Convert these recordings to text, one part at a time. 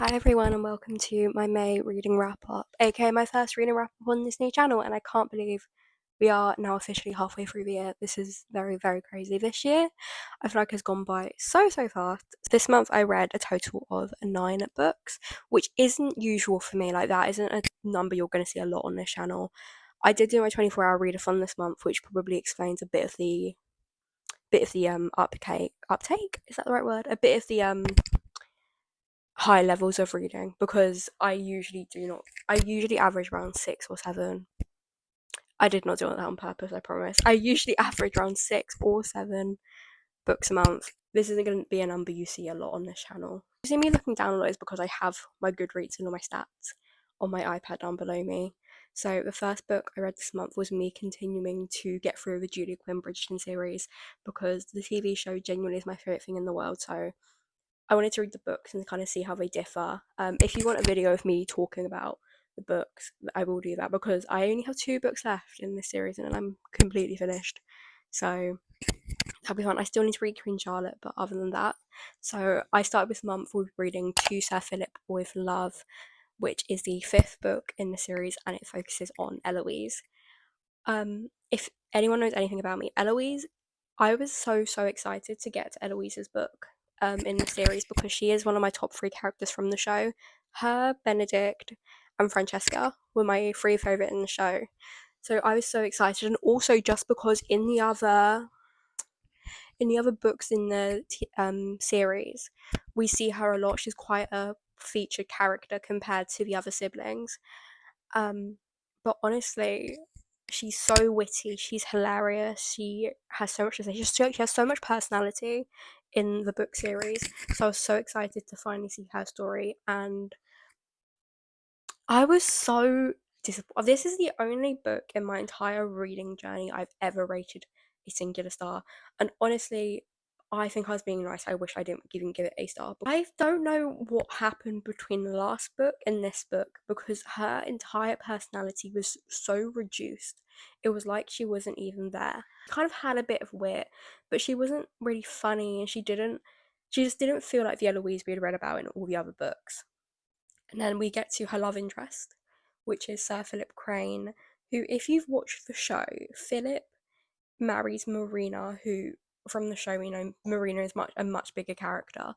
Hi everyone and welcome to my May reading wrap up, aka my first reading wrap up on this new channel, and I can't believe we are now officially halfway through the year. This is very, very crazy. This year I feel like has gone by so fast. This month I read a total of 9 books, which isn't usual for me. Like, that isn't a number you're going to see a lot on this channel. I did do my 24-hour readathon this month, which probably explains a bit of the uptake, is that the right word? A bit of the high levels of reading, because I usually average around 6 or 7. I did not do that on purpose, I promise. I usually average around 6 or 7 books a month. This isn't going to be a number you see a lot on this channel. You see me looking down a lot is because I have my Goodreads and all my stats on my iPad down below me. So the first book I read this month was me continuing to get through the Julia Quinn Bridgerton series, because the TV show genuinely is my favourite thing in the world. So I wanted to read the books and kind of see how they differ. If you want a video of me talking about the books, I will do that, because I only have 2 books left in this series and I'm completely finished. So that'll be fun. I still need to read Queen Charlotte, but other than that, so I started this month with reading To Sir Philip with Love, which is the 5th book in the series, and it focuses on Eloise. If anyone knows anything about me, Eloise, I was so excited to get to Eloise's book in the series, because she is one of my top 3 characters from the show. Her, Benedict, and Francesca were my 3 favourite in the show. So I was so excited, and also just because in the other books in the series, we see her a lot. She's quite a featured character compared to the other siblings. But honestly, she's so witty. She's hilarious. She has so much to say. She has so much personality in the book series. So I was so excited to finally see her story, and I was so disappointed. This is the only book in my entire reading journey I've ever rated a singular star. And honestly, I think I was being nice. I wish I didn't even give it a star. I don't know what happened between the last book and this book, because her entire personality was so reduced. It was like she wasn't even there. She kind of had a bit of wit, but she wasn't really funny, and she just didn't feel like the Eloise we had read about in all the other books. And then we get to her love interest, which is Sir Philip Crane, who, if you've watched the show, Philip marries Marina, who, from the show we know Marina is a much bigger character.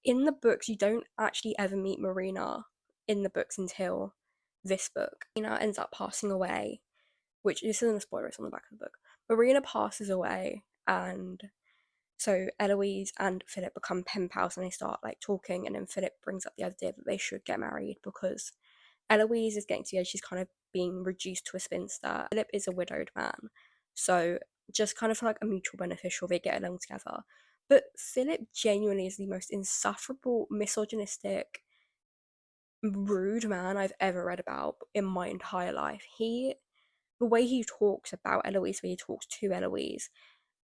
In the books, you don't actually ever meet Marina in the books until this book. Marina ends up passing away, which this isn't a spoiler, it's on the back of the book. Marina passes away, and so Eloise and Philip become pen pals, and they start like talking, and then Philip brings up the idea that they should get married, because Eloise is getting to the age she's kind of being reduced to a spinster. Philip is a widowed man. So just kind of like a mutual beneficial, they get along together. But Philip genuinely is the most insufferable, misogynistic, rude man I've ever read about in my entire life. The way he talks about Eloise, when he talks to Eloise,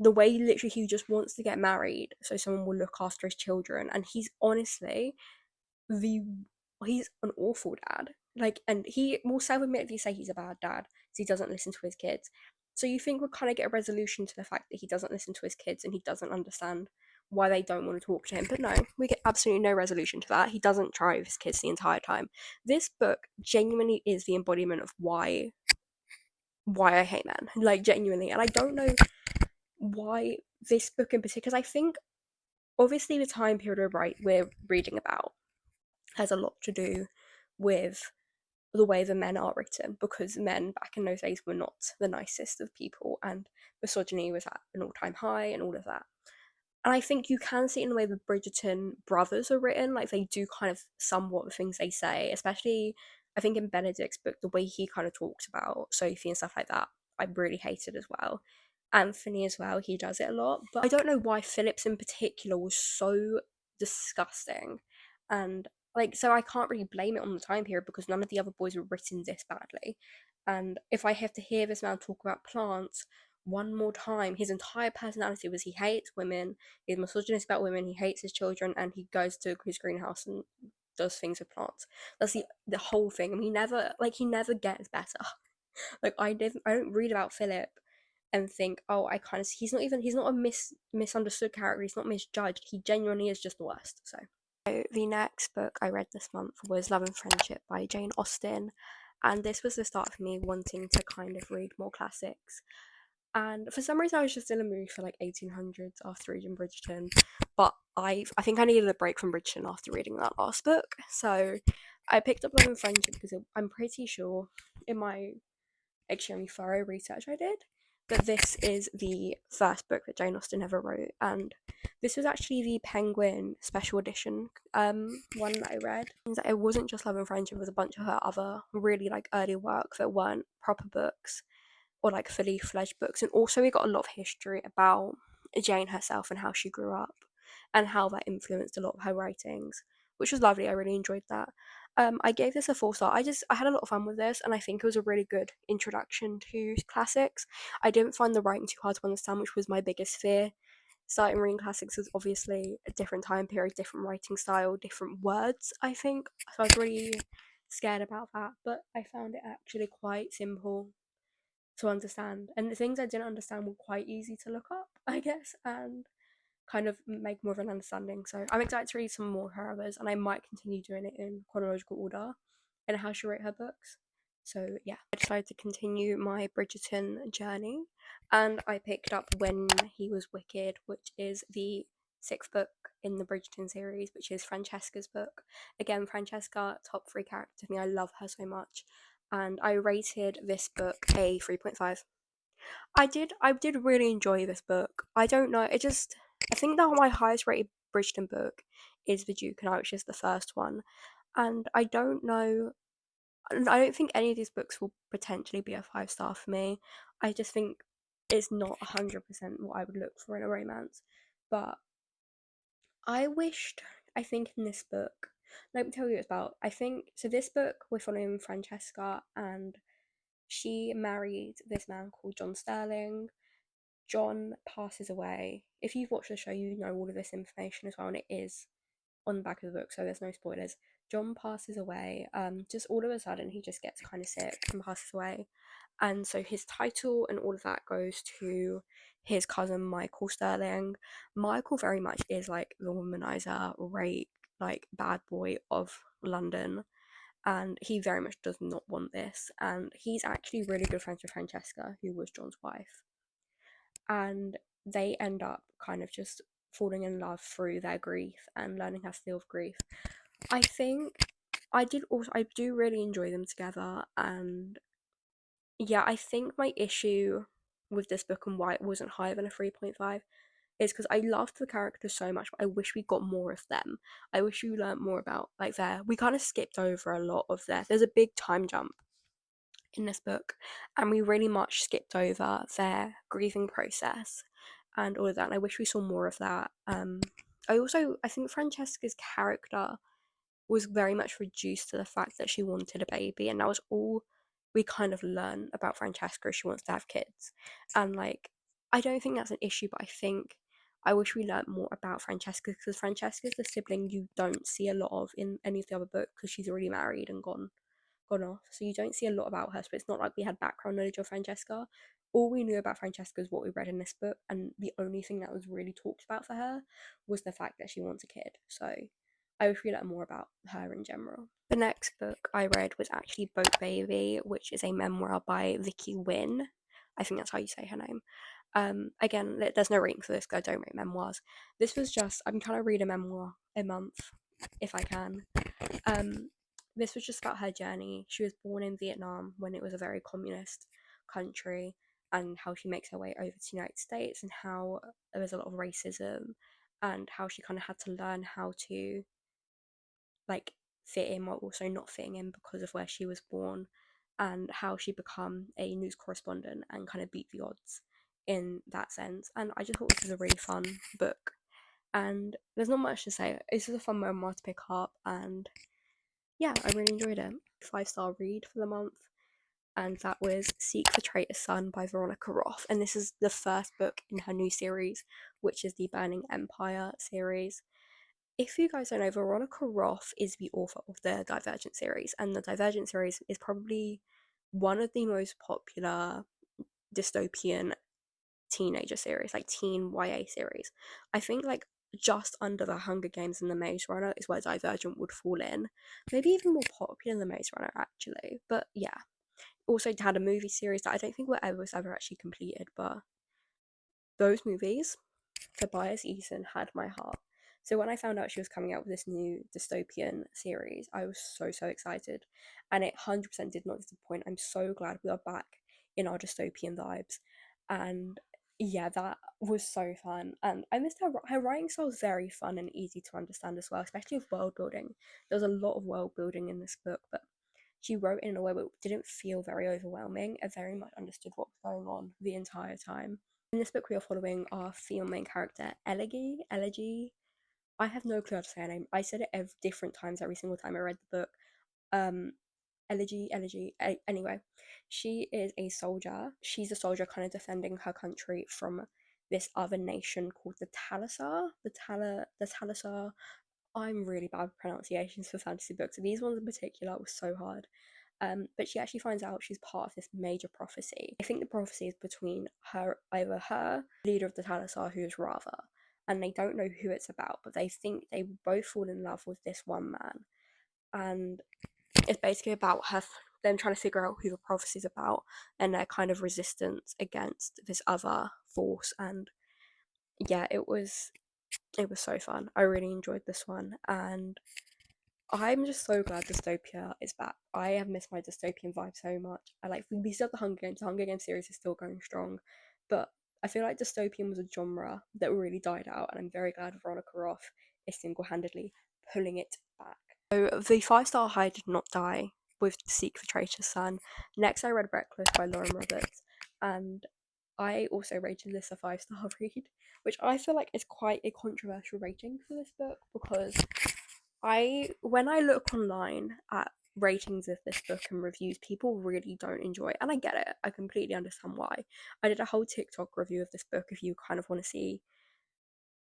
the way literally he just wants to get married so someone will look after his children, and he's honestly the he's an awful dad. Like, and he will self-admittedly say he's a bad dad because he doesn't listen to his kids. So you think we'll kind of get a resolution to the fact that he doesn't listen to his kids and he doesn't understand why they don't want to talk to him. But no, we get absolutely no resolution to that. He doesn't try with his kids the entire time. This book genuinely is the embodiment of why I hate men. Like, genuinely. And I don't know why this book in particular, because I think obviously the time period we're reading about has a lot to do with the way the men are written, because men back in those days were not the nicest of people, and misogyny was at an all-time high and all of that. And I think you can see it in the way the Bridgerton brothers are written. Like, they do kind of somewhat the things they say, especially I think in Benedict's book, the way he kind of talks about Sophie and stuff like that, I really hated as well. Anthony as well, he does it a lot. But I don't know why Phillips in particular was so disgusting. And like, so I can't really blame it on the time period, because none of the other boys were written this badly. And if I have to hear this man talk about plants one more time, his entire personality was he hates women, he's misogynist about women, he hates his children, and he goes to his greenhouse and does things with plants. That's the whole thing. And he never gets better. Like, I don't read about Philip and think, oh, I kind of, he's not a misunderstood character, he's not misjudged, he genuinely is just the worst. So So the next book I read this month was Love and Friendship by Jane Austen, and this was the start for me wanting to kind of read more classics. And for some reason, I was just in a mood for like 1800s after reading Bridgerton, but I think I needed a break from Bridgerton after reading that last book, so I picked up Love and Friendship because I'm pretty sure in my extremely thorough research I did that this is the first book that Jane Austen ever wrote, and this was actually the Penguin special edition one that I read. It wasn't just Love and Friendship, it was a bunch of her other really like early work that weren't proper books or like fully fledged books, and also we got a lot of history about Jane herself and how she grew up and how that influenced a lot of her writings, which was lovely. I really enjoyed that. I gave this a 4 star. I had a lot of fun with this, and I think it was a really good introduction to classics. I didn't find the writing too hard to understand, which was my biggest fear. Starting reading classics was obviously a different time period, different writing style, different words, I think. So I was really scared about that, but I found it actually quite simple to understand. And the things I didn't understand were quite easy to look up, I guess, and kind of make more of an understanding. So I'm excited to read some more of her others, and I might continue doing it in chronological order and how she wrote her books. So yeah, I decided to continue my Bridgerton journey, and I picked up When He Was Wicked, which is the 6th book in the Bridgerton series, which is Francesca's book. Again, Francesca, top 3 character to me. I love her so much, and I rated this book a 3.5. I did really enjoy this book. I don't know, I think that my highest rated Bridgerton book is The Duke and I, which is the first one. And I don't think any of these books will potentially be a 5 star for me. I just think it's not 100% what I would look for in a romance. But I think in this book, let me tell you about, I think, so this book, we're following Francesca, and she married this man called John Sterling. John passes away. If you've watched the show, you know all of this information as well, and it is on the back of the book, so there's no spoilers. John passes away. Just all of a sudden, he just gets kind of sick and passes away, and so his title and all of that goes to his cousin Michael Sterling. Michael very much is like the womanizer, rape, like bad boy of London, and he very much does not want this. And he's actually really good friends with Francesca, who was John's wife, and they end up kind of just falling in love through their grief and learning how to deal with grief. I think I do really enjoy them together, and yeah, I think my issue with this book and why it wasn't higher than a 3.5 is because I loved the characters so much, but I wish we got more of them. I wish we learned more about like we kind of skipped over a lot of there's a big time jump in this book, and we really much skipped over their grieving process and all of that, and I wish we saw more of that. I think Francesca's character was very much reduced to the fact that she wanted a baby, and that was all we kind of learn about Francesca. She wants to have kids, and like I don't think that's an issue, but I wish we learned more about Francesca, because Francesca's the sibling you don't see a lot of in any of the other books, because she's already married and gone off, so you don't see a lot about her. So it's not like we had background knowledge of Francesca. All we knew about Francesca is what we read in this book, and the only thing that was really talked about for her was the fact that she wants a kid. So I wish we learned more about her in general. The next book I read was actually Boat Baby, which is a memoir by Vicky Wynn. I think that's how you say her name. Again, there's no rating for this because I don't write memoirs. This was just, I'm trying to read a memoir a month if I can. This was just about her journey. She was born in Vietnam when it was a very communist country, and how she makes her way over to the United States, and how there was a lot of racism, and how she kind of had to learn how to like fit in while also not fitting in because of where she was born, and how she become a news correspondent and kind of beat the odds in that sense. And I just thought this was a really fun book, and there's not much to say. This is a fun memoir to pick up, and yeah, I really enjoyed it. 5 star read for the month, and that was Seek the Traitor's Son by Veronica Roth. And this is the first book in her new series, which is the Burning Empire series. If you guys don't know, Veronica Roth is the author of the Divergent series, and the Divergent series is probably one of the most popular dystopian teenager series, like teen YA series. I think like just under the Hunger Games and the Maze Runner is where Divergent would fall in. Maybe even more popular than the Maze Runner, actually. But yeah. Also had a movie series that I don't think was ever actually completed, but those movies, Tobias Eason had my heart. So when I found out she was coming out with this new dystopian series, I was so excited, and it 100% did not disappoint. I'm so glad we are back in our dystopian vibes, and yeah, that was so fun. And I missed her writing style is very fun and easy to understand as well, especially with world building. There's a lot of world building in this book, but she wrote it in a way that didn't feel very overwhelming. I very much understood what was going on the entire time. In this book, we are following our female main character, Elegy. I have no clue how to say her name. I said it different times every single time I read the book. Um, Elegy. Anyway, she is a soldier. She's a soldier kind of defending her country from this other nation called the Talasar. The Talasar. I'm really bad with pronunciations for fantasy books. These ones in particular were so hard. But she actually finds out she's part of this major prophecy. I think the prophecy is between either her, leader of the Talasar, who is Rava, and they don't know who it's about, but they think they both fall in love with this one man. And it's basically about them trying to figure out who the prophecy is about and their kind of resistance against this other force. And yeah, it was so fun. I really enjoyed this one, and I'm just so glad dystopia is back. I have missed my dystopian vibe so much. We still have the Hunger Games. The Hunger Games series is still going strong, but I feel like dystopian was a genre that really died out, and I'm very glad Veronica Roth is single-handedly pulling it back. So the 5-star high did not die with Seek the Traitor's Son. Next, I read Reckless by Lauren Roberts, and I also rated this a 5-star read, which I feel like is quite a controversial rating for this book because when I look online at ratings of this book and reviews, people really don't enjoy it, and I get it. I completely understand why. I did a whole TikTok review of this book if you kind of want to see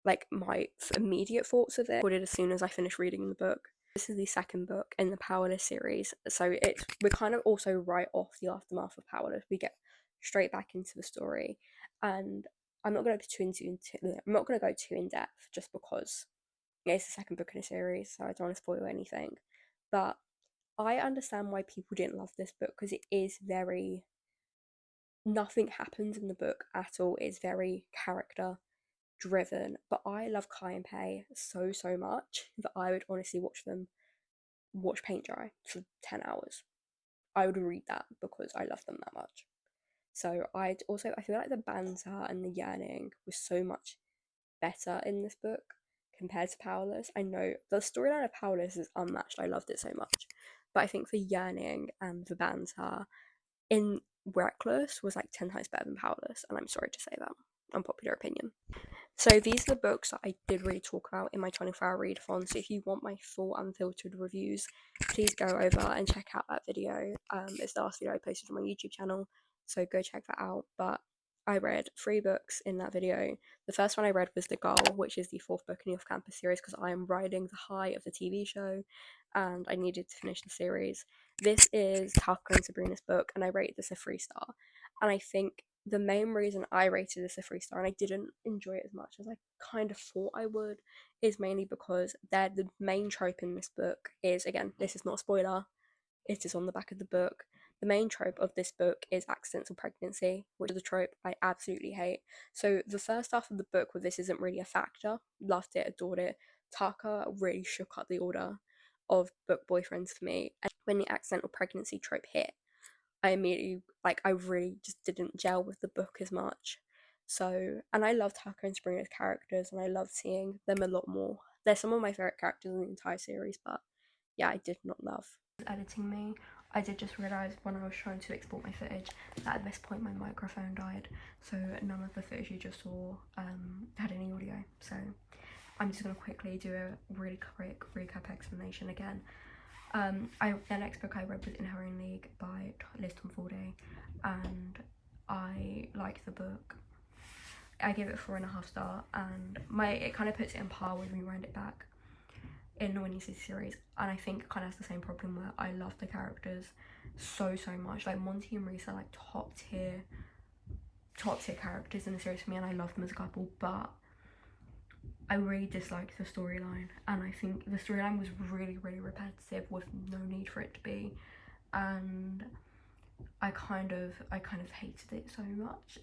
like my immediate thoughts of it. I put it as soon as I finished reading the book. This is the second book in the Powerless series, so we're kind of also right off the aftermath of Powerless. We get straight back into the story, and I'm not going to go too in depth just because it's the second book in a series, so I don't want to spoil anything. But I understand why people didn't love this book because it is very. Nothing happens in the book at all. It's very character driven. But I love Kai and Pei so much that I would honestly watch paint dry for 10 hours. I would read that because I love them that much. So I feel like the banter and the yearning was so much better in this book compared to Powerless. I know the storyline of Powerless is unmatched. I loved it so much. But I think the yearning and the banter in Reckless was like 10 times better than Powerless. And I'm sorry to say that. Unpopular opinion. So these are the books that I did really talk about in my 24-hour readathon. So if you want my full unfiltered reviews, please go over and check out that video. It's the last video I posted on my YouTube channel, so go check that out. But I read 3 books in that video. The first one I read was The Gull, which is the 4th book in the Off-Campus series because I am riding the high of the TV show and I needed to finish the series. This is Taka and Sabrina's book, and I rated this a 3-star. And I think the main reason I rated this a 3-star and I didn't enjoy it as much as I kind of thought I would is mainly because the main trope in this book is, again, this is not a spoiler, it is on the back of the book. The main trope of this book is accidental pregnancy, which is a trope I absolutely hate. So the first half of the book where this isn't really a factor, loved it, adored it. Taka really shook up the order of book boyfriends for me. And when the accidental pregnancy trope hit, I immediately, I really just didn't gel with the book as much. So, and I loved Taka and Sabrina's characters, and I loved seeing them a lot more. They're some of my favourite characters in the entire series, but yeah, I did not love. Editing me, I did just realise when I was trying to export my footage that at this point my microphone died, so none of the footage you just saw had any audio. So I'm just going to quickly do a really quick recap explanation again. The next book I read was In Her Own League by Liz Tomfordy, and I liked the book. I gave it a 4.5 star, and it kind of puts it in par with Rewind It Back in the Winning City series, and I think it kind of has the same problem where I love the characters so much. Like Monty and Reese are like top tier characters in the series for me, and I love them as a couple, but I really disliked the storyline, and I think the storyline was really, really repetitive with no need for it to be, and I kind of hated it so much.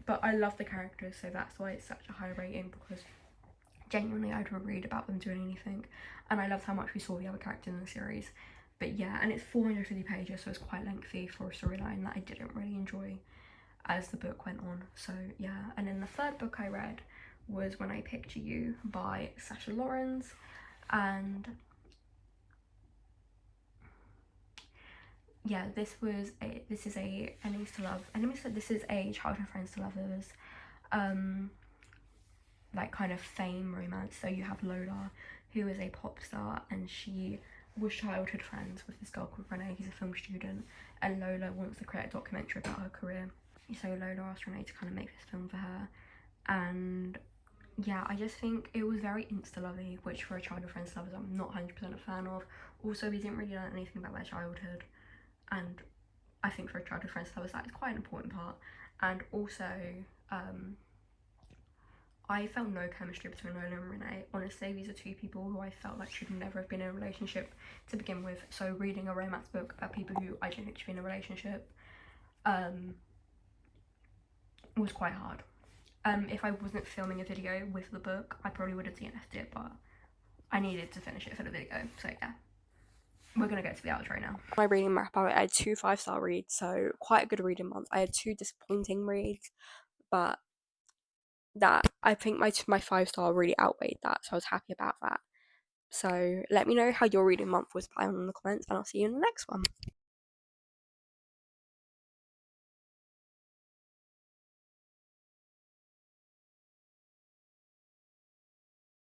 But I love the characters, so that's why it's such a high rating, because genuinely I'd read about them doing anything, and I loved how much we saw the other characters in the series. But yeah, and it's 450 pages, so it's quite lengthy for a storyline that I didn't really enjoy as the book went on. So yeah, and then the third book I read was When I Picture You by Sasha Lawrence, and yeah, this is a Enemies to Love, this is a Childhood Friends to Lovers, like kind of fame romance. So you have Lola, who is a pop star, and she was childhood friends with this girl called Renee, who's a film student, and Lola wants to create a documentary about her career. So Lola asked Renee to kind of make this film for her, and yeah, I just think it was very insta-lovey, which for a childhood friends lovers I'm not 100% a fan of. Also, we didn't really learn anything about their childhood, and I think for a childhood friends lovers that is quite an important part. And also, I felt no chemistry between Lola and Renee. Honestly, these are two people who I felt like should never have been in a relationship to begin with. So reading a romance book about people who I didn't think should be in a relationship was quite hard. If I wasn't filming a video with the book, I probably would have DNF'd it, but I needed to finish it for the video, so yeah. We're gonna get to the outro now. My reading map, I had 2 5-star reads, so quite a good reading month. I had 2 disappointing reads, but that, I think my 5-star really outweighed that, so I was happy about that. So let me know how your reading month was down in the comments, and I'll see you in the next one.